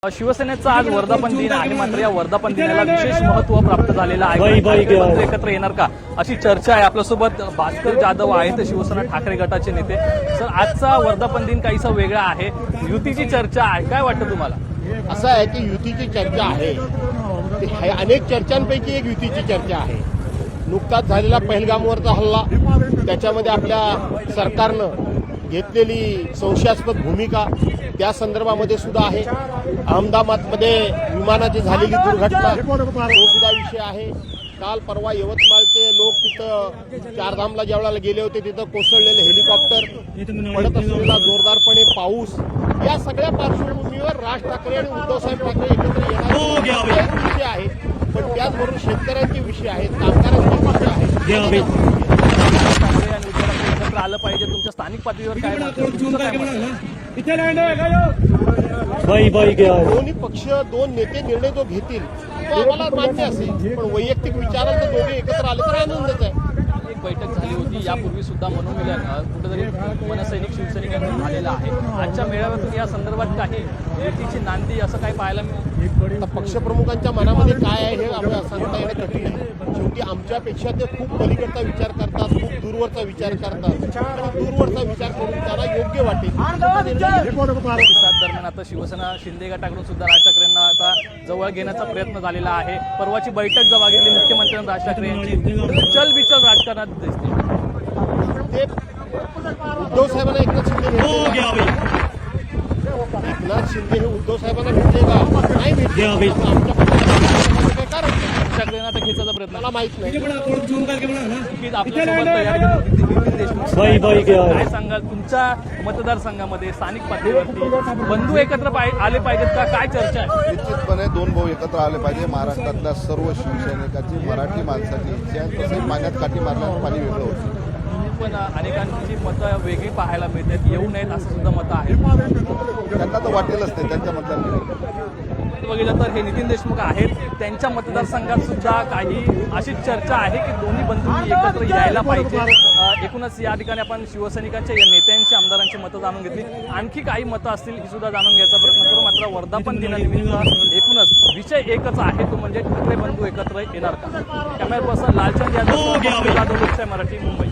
शिवसेनेचा आज वर्धापन दिन आहे, मात्र या वर्धापन दिनाला विशेष महत्व प्राप्त झालेलं आहे. एकत्र येणार का अशी चर्चा आहे. आपल्यासोबत भास्कर जाधव आहेत, शिवसेना ठाकरे गटाचे नेते. सर, आजचा वर्धापन दिन काहीसा वेगळा आहे, युतीची चर्चा आहे, काय वाटतं तुम्हाला? असं आहे की युतीची चर्चा आहे, अनेक चर्चांपैकी एक युतीची चर्चा आहे. नुकताच झालेला पहलगामवरचा हल्ला, त्याच्यामध्ये आपल्या सरकारनं घेतलेली संशयास्पद भूमिका, त्या संदर्भामध्ये सुद्धा आहे. अहमदाबादमध्ये विमानाची झालेली दुर्घटना, तो सुद्धा विषय आहे. काल परवा यवतमाळचे लोक तिथं चारधामला ज्यावेळेला गेले होते, तिथं कोसळलेले हेलिकॉप्टर, पडत असलेला जोरदारपणे पाऊस, या सगळ्या पार्श्वभूमीवर राज ठाकरे आणि उद्धवसाहेब ठाकरे एकत्र येण्याचे विषय आहे. पण त्याचबरोबर शेतकऱ्यांचे विषय आहेत, कामगारांचे विषय आहेत. एकत्र आलं पाहिजे. तुमच्या स्थानिक पातळीवर काय दोन्ही पक्ष, दोन नेते निर्णय जो घेतील तो आम्हाला मान्य असेल, पण वैयक्तिक विचारात जर दोघे एकत्र आले तर आनंदच आहे. एक बैठक झाली होती यापूर्वी सुद्धा, म्हणून कुठेतरी मनसैनिक शिवसैनिक यांचं झालेलं आहे. आजच्या मेळाव्यातून या संदर्भात काही युतीची नांदी असं काही पाहायला मिळेल? पक्षप्रमुखांच्या मनामध्ये काय आहे हे आपल्याला सांगता येणं कठीण आहे. शेवटी आमच्यापेक्षा ते खूप पलीकडचा विचार करतात, खूप दूरवरचा विचार करतात, आणि दूरवरचा विचार करून त्यांना योग्य वाटेल. दरम्यान आता शिवसेना शिंदे गटाकडून सुद्धा राज ठाकरेंना आता जवळ घेण्याचा प्रयत्न झालेला आहे. परवाची बैठक जेव्हा घेतली मुख्यमंत्र्यांनी राज ठाकरे यांची, चलबिचल राजकारणात दिसते. ते उद्धव साहेबांना एकनाथ शिंदे हे उद्धव साहेबांना भेटले का? नाही भेटले. ठाकरेंना तर खेचायचा प्रयत्न मला माहित नाही. काय सांगाल, तुमच्या मतदारसंघामध्ये स्थानिक पातळीवरती बंधू एकत्र आले पाहिजेत का? काय चर्चा आहे? निश्चितपणे दोन भाऊ एकत्र आले पाहिजे. महाराष्ट्रातल्या सर्व शिवसैनिकांची, मराठी माणसाची इच्छा आहे. तसे पाण्यात काठी मारल्यानं पाणी वेगळं होतं. पण अनेकांची मतं वेगळी पाहायला मिळतात, येऊ नयेत असं सुद्धा मतं आहेत. त्यांना तर वाटेलच ते त्यांच्या मतदार बघितलं तर हे नितीन देशमुख आहेत, त्यांच्या मतदारसंघात सुद्धा काही अशी चर्चा आहे की दोन्ही बंधूंनी एकत्र यायला पाहिजे. एकूणच या ठिकाणी आपण शिवसैनिकांच्या या नेत्यांची, आमदारांची मतं जाणून घेतली. आणखी काही मतं असतील ही सुद्धा जाणून घ्यायचा प्रयत्न करू. मात्र वर्धापन दिनानिमित्त एकूणच विषय एकच आहे, तो म्हणजे ठाकरे बंधू एकत्र येणार का? Camera person Lalchand Yadav, Marathi, Mumbai.